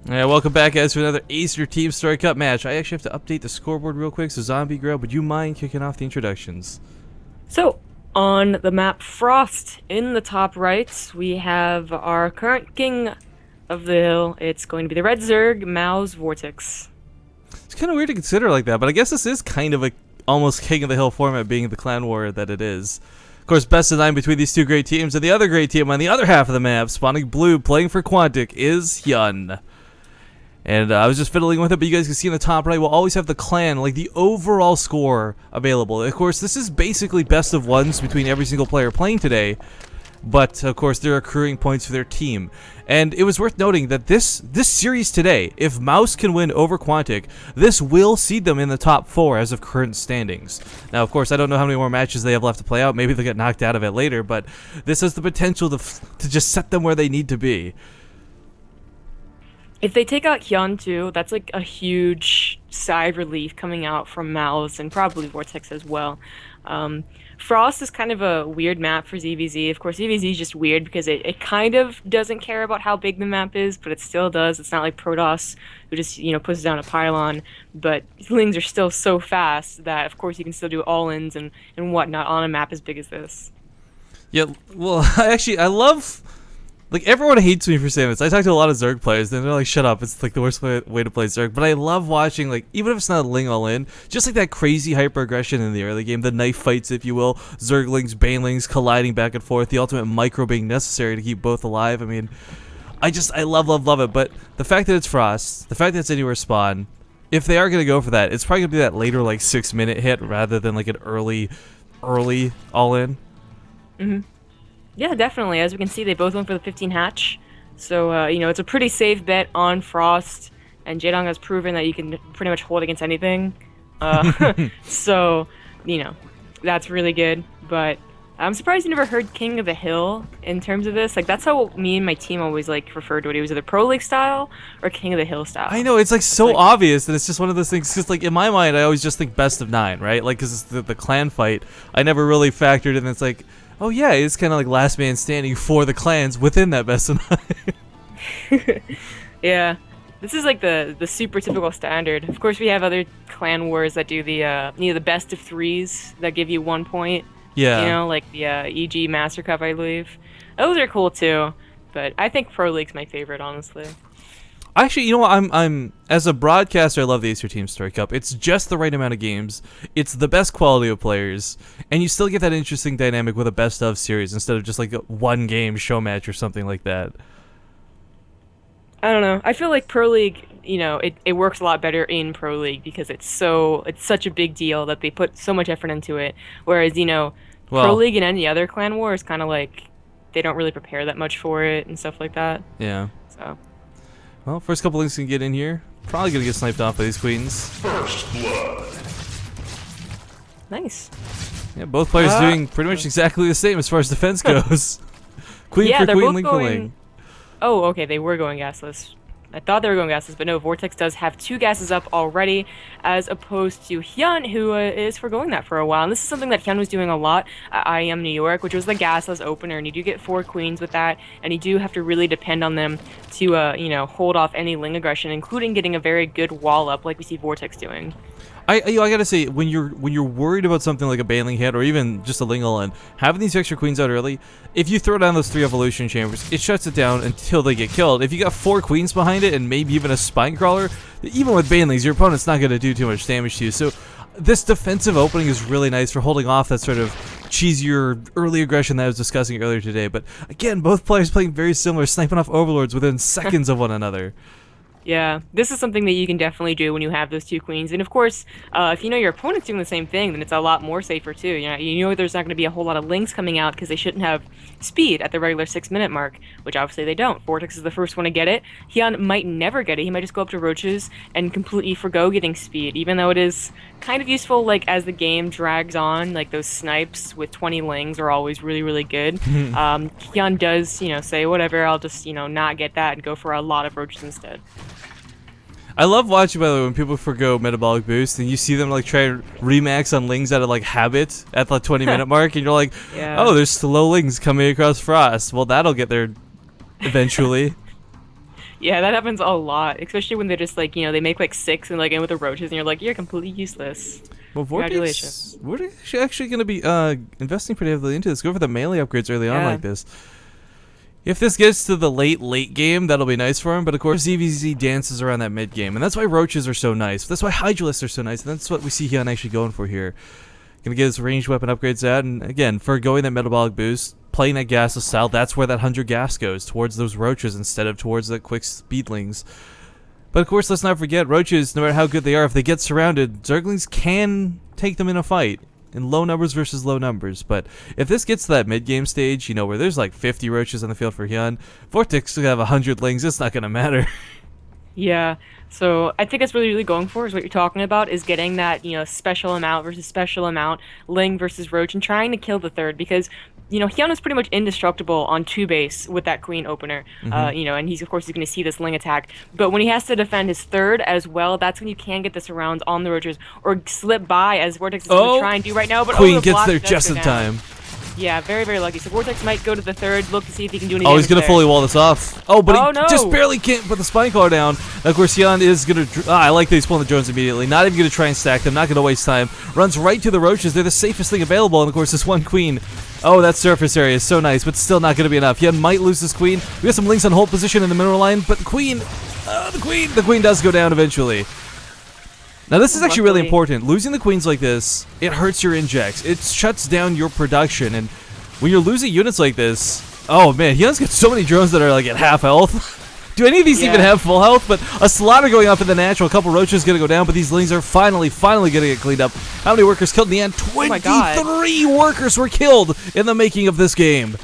Yeah, welcome back, guys, to another Acer Team Story Cup match. I actually have to update the scoreboard real quick, so Zombie Girl, would you mind kicking off the introductions? So, on the map Frost, in the top right, we have our current king of the hill. It's going to be the Red Zerg, Mouz, Vortix. It's kind of weird to consider like that, but I guess this is kind of a almost King of the Hill format, being the clan war that it is. Of course, best of 9 between these two great teams, and the other great team on the other half of the map, spawning blue, playing for Quantic, is Hyun. And I was just fiddling with it, but you guys can see in the top right, we'll always have the clan, like the overall score available. Of course, this is basically best of ones between every single player playing today, but of course they're accruing points for their team. And it was worth noting that this series today, if Mouz can win over Quantic, this will seed them in the top 4 as of current standings. Now, of course, I don't know how many more matches they have left to play out. Maybe they'll get knocked out of it later, but this has the potential to just set them where they need to be. If they take out Hyun too, that's like a huge sigh of relief coming out from Mouz and probably Vortex as well. Frost is kind of a weird map for ZVZ. Of course, ZVZ is just weird because it kind of doesn't care about how big the map is, but it still does. It's not like Protoss, who just, puts down a pylon. But Lings are still so fast that, of course, you can still do all-ins and whatnot on a map as big as this. Yeah, well, I love... Like, everyone hates me for saying this. I talk to a lot of Zerg players, and they're like, shut up, it's like the worst way to play Zerg. But I love watching, like, even if it's not a Ling all-in, just like that crazy hyper-aggression in the early game, the knife fights, if you will, Zerglings, Banelings colliding back and forth, the ultimate micro being necessary to keep both alive. I mean, I love it. But the fact that it's Frost, the fact that it's anywhere spawn, if they are going to go for that, it's probably going to be that later, like, 6-minute hit rather than, like, an early all-in. Mm-hmm. Yeah, definitely. As we can see, they both went for the 15 hatch. So, it's a pretty safe bet on Frost, and Jaedong has proven that you can pretty much hold against anything. So, that's really good. But I'm surprised you never heard King of the Hill in terms of this. Like, that's how me and my team always, like, referred to it. It was either Pro League style or King of the Hill style. I know, it's, like, so obvious, and it's just one of those things, because, like, in my mind, I always just think best of 9, right? Like, because it's the clan fight. I never really factored in, it's like... Oh yeah, it's kind of like last man standing for the clans within that best of 9. Yeah, this is like the super typical standard. Of course, we have other clan wars that do the best of 3s that give you 1 point. Yeah. Like the EG Master Cup, I believe. Those are cool too, but I think Pro League's my favorite, honestly. Actually, you know what? I'm as a broadcaster, I love the Acer Team Story Cup. It's just the right amount of games. It's the best quality of players, and you still get that interesting dynamic with a best of series instead of just like a 1-game show match or something like that. I don't know. I feel like Pro League, it works a lot better in Pro League because it's such a big deal that they put so much effort into it. Whereas, Pro League and any other clan war is kind of like they don't really prepare that much for it and stuff like that. Yeah. So. Well, first couple links can get in here. Probably gonna get sniped off by these queens. First blood. Nice. Yeah, both players doing pretty much exactly the same as far as defense goes. Queen for queen, ling for ling. Oh, okay, they were going gasless. I thought they were going gasless, but no, Vortex does have 2 gases up already, as opposed to Hyun, who is forgoing that for a while. And this is something that Hyun was doing a lot at IEM New York, which was the gasless opener, and you do get 4 queens with that, and you do have to really depend on them to, hold off any ling aggression, including getting a very good wall up, like we see Vortex doing. I gotta say, when you're worried about something like a Baneling hit or even just a Ling all-in, having these extra queens out early, if you throw down those 3 evolution chambers, it shuts it down until they get killed. If you got 4 queens behind it and maybe even a spine crawler, even with Banelings, your opponent's not gonna do too much damage to you. So this defensive opening is really nice for holding off that sort of cheesier early aggression that I was discussing earlier today. But again, both players playing very similar, sniping off overlords within seconds of one another. Yeah, this is something that you can definitely do when you have those 2 queens. And of course, if you know your opponent's doing the same thing, then it's a lot more safer too. You know there's not going to be a whole lot of links coming out because they shouldn't have speed at the regular 6-minute mark, which obviously they don't. Vortex is the first one to get it. Hyun might never get it. He might just go up to Roaches and completely forgo getting speed, even though it is kind of useful, like, as the game drags on. Like, those snipes with 20 lings are always really, really good. Hyun does, say, whatever, I'll just, not get that and go for a lot of Roaches instead. I love watching, by the way, when people forgo metabolic boost and you see them like try and remax on lings out of like habit at the 20-minute mark, and you're like, Yeah. oh, there's slow lings coming across Frost. Well, that'll get there eventually. Yeah, that happens a lot, especially when they're just like, they make like 6 and like in with the roaches, and you're like, you're completely useless. Well, Congratulations. Vortix actually going to be investing pretty heavily into this. Go for the melee upgrades early on Yeah. like this. If this gets to the late game, that'll be nice for him. But of course, ZVZ dances around that mid game, and that's why roaches are so nice. That's why Hydralisks are so nice, and that's what we see Hyun actually going for here. Gonna get his ranged weapon upgrades out, and again, for going that metabolic boost, playing that gasless style, that's where that 100 gas goes, towards those roaches instead of towards the quick speedlings. But of course, let's not forget, roaches, no matter how good they are, if they get surrounded, Zerglings can take them in a fight. In low numbers versus low numbers. But if this gets to that mid-game stage, where there's like 50 roaches on the field for Hyun, Vortix will have 100 lings, it's not gonna matter. Yeah. So I think that's really going for is what you're talking about is getting that, special amount versus special amount, Ling versus Roach, and trying to kill the third because, Hyun is pretty much indestructible on 2 base with that Queen opener, and he's going to see this Ling attack. But when he has to defend his third as well, that's when you can get the surrounds on the Roaches or slip by as Vortix is going to try and do right now. But Queen the gets block there does just go in down. time. Yeah, very lucky. So Vortex might go to the third, look to see if he can do anything. Oh, he's going to fully wall this off. Oh, but Oh, he no. just barely can't put the spine collar down. And of course, Hyun is going to... I like that he's pulling the drones immediately. Not even going to try and stack them. Not going to waste time. Runs right to the roaches. They're the safest thing available. And of course, this one queen. Oh, that surface area is so nice, but still not going to be enough. Hyun might lose this queen. We got some links on hold position in the mineral line, but the queen... the queen does go down eventually. Now, this is actually really important. Losing the queens like this, it hurts your injects. It shuts down your production, and when you're losing units like this, oh man, Hyun's got so many drones that are like at half health. Do any of these even have full health? But a slaughter going up in the natural, a couple roaches gonna go down, but these lings are finally gonna get cleaned up. How many workers killed in the end? 23 workers were killed in the making of this game.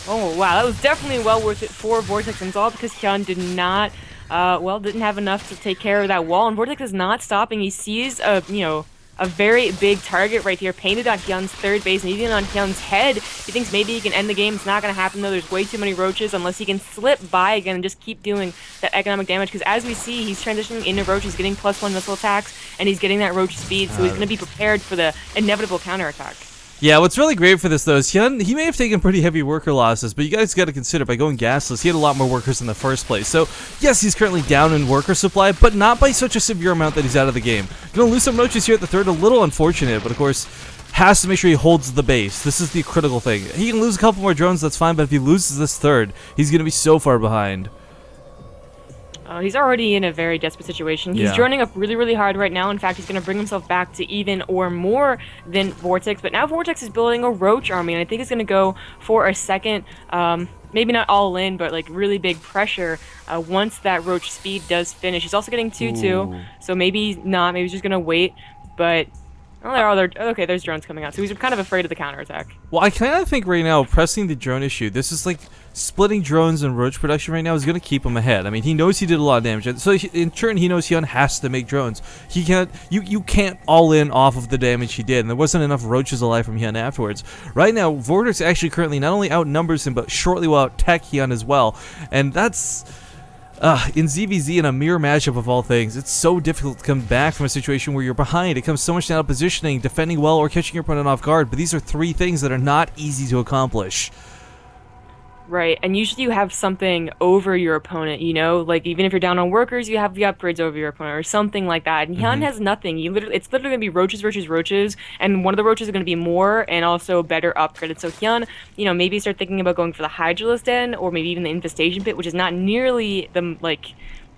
Oh wow, that was definitely well worth it for Vortex, and it's all because Hyun did not, didn't have enough to take care of that wall, and Vortex is not stopping. He sees a very big target right here painted on Hyun's third base and even on Hyun's head. He thinks maybe he can end the game. It's not going to happen though. There's way too many roaches unless he can slip by again and just keep doing that economic damage because as we see, he's transitioning into roach. He's getting +1 missile attacks and he's getting that roach speed, so he's going to be prepared for the inevitable counterattack. Yeah, what's really great for this, though, is Hyun, he may have taken pretty heavy worker losses, but you guys got to consider, by going gasless, he had a lot more workers in the first place. So, yes, he's currently down in worker supply, but not by such a severe amount that he's out of the game. Gonna lose some roaches here at the third, a little unfortunate, but of course, has to make sure he holds the base. This is the critical thing. He can lose a couple more drones, that's fine, but if he loses this third, he's gonna be so far behind. He's already in a very desperate situation. He's droning up really hard right now. In fact, he's going to bring himself back to even or more than Vortex. But now Vortex is building a roach army, and I think he's going to go for a second, maybe not all in, but like really big pressure once that roach speed does finish. He's also getting 2-2, so maybe not. Maybe he's just going to wait, but... Oh, okay, there's drones coming out, so he's kind of afraid of the counterattack. Well, I kind of think right now, pressing the drone issue, this is like splitting drones and roach production right now is going to keep him ahead. I mean, he knows he did a lot of damage, so in turn, he knows Hyun has to make drones. He can't, you can't all in off of the damage he did, and there wasn't enough roaches alive from Hyun afterwards. Right now, Vortix actually currently not only outnumbers him, but shortly will out-tech Hyun as well, and that's... in ZVZ, in a mirror matchup of all things, it's so difficult to come back from a situation where you're behind. It comes so much down to positioning, defending well, or catching your opponent off guard. But these are 3 things that are not easy to accomplish. Right, and usually you have something over your opponent, like even if you're down on workers, you have the upgrades over your opponent or something like that. And Hyun has nothing. It's literally going to be roaches versus roaches, and one of the roaches is going to be more and also better upgraded. So Hyun, maybe start thinking about going for the Hydralisks Den or maybe even the Infestation Pit, which is not nearly the,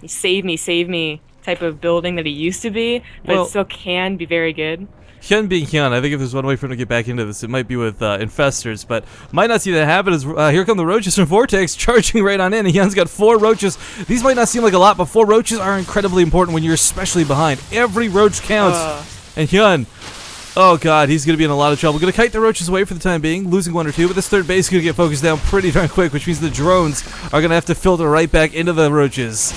save me type of building that he used to be, but it still can be very good. Hyun being Hyun, I think if there's one way for him to get back into this, it might be with Infestors, but might not see that happen as here come the roaches from Vortex charging right on in, and Hyun's got 4 roaches. These might not seem like a lot, but 4 roaches are incredibly important when you're especially behind. Every roach counts, and Hyun, oh god, he's going to be in a lot of trouble. Going to kite the roaches away for the time being, losing 1 or 2, but this third base is going to get focused down pretty darn quick, which means the drones are going to have to filter right back into the roaches.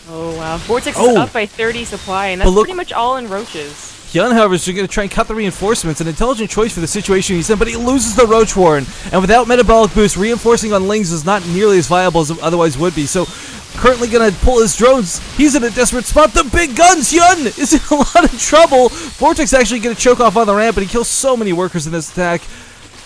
Oh wow, Vortex is up by 30 supply, and that's pretty much all in roaches. Hyun, however, is going to try and cut the reinforcements. An intelligent choice for the situation he's in, but he loses the Roach Warren. And without Metabolic Boost, reinforcing on Lings is not nearly as viable as it otherwise would be. So, currently going to pull his drones. He's in a desperate spot. The big guns! Hyun is in a lot of trouble. Vortex actually going to choke off on the ramp, but he kills so many workers in this attack.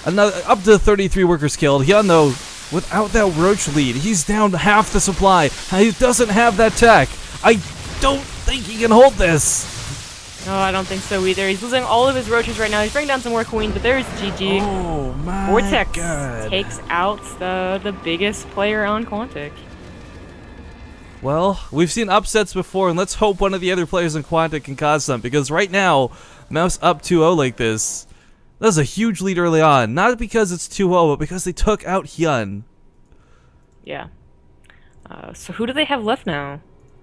Up to 33 workers killed. Hyun, though, without that Roach lead, he's down half the supply. He doesn't have that tech. I don't think he can hold this. No, I don't think so either. He's losing all of his roaches right now. He's bringing down some more queens, but there's GG. Oh my Vortix God. takes out the biggest player on Quantic. Well, we've seen upsets before, and let's hope one of the other players in Quantic can cause some, because right now, Mouz up 2-0 like this. That was a huge lead early on. Not because it's 2-0, but because they took out Hyun. Yeah. So who do they have left now?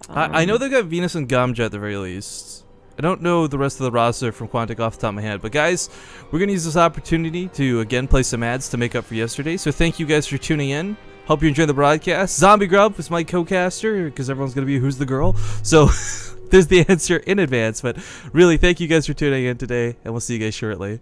I know they've got Venus and Gamja at the very least. I don't know the rest of the roster from Quantic off the top of my head, but guys, we're going to use this opportunity to again play some ads to make up for yesterday. So thank you guys for tuning in. Hope you enjoyed the broadcast. Zombie Grub is my co-caster, because everyone's going to be who's the girl. So there's the answer in advance, but really thank you guys for tuning in today, and we'll see you guys shortly.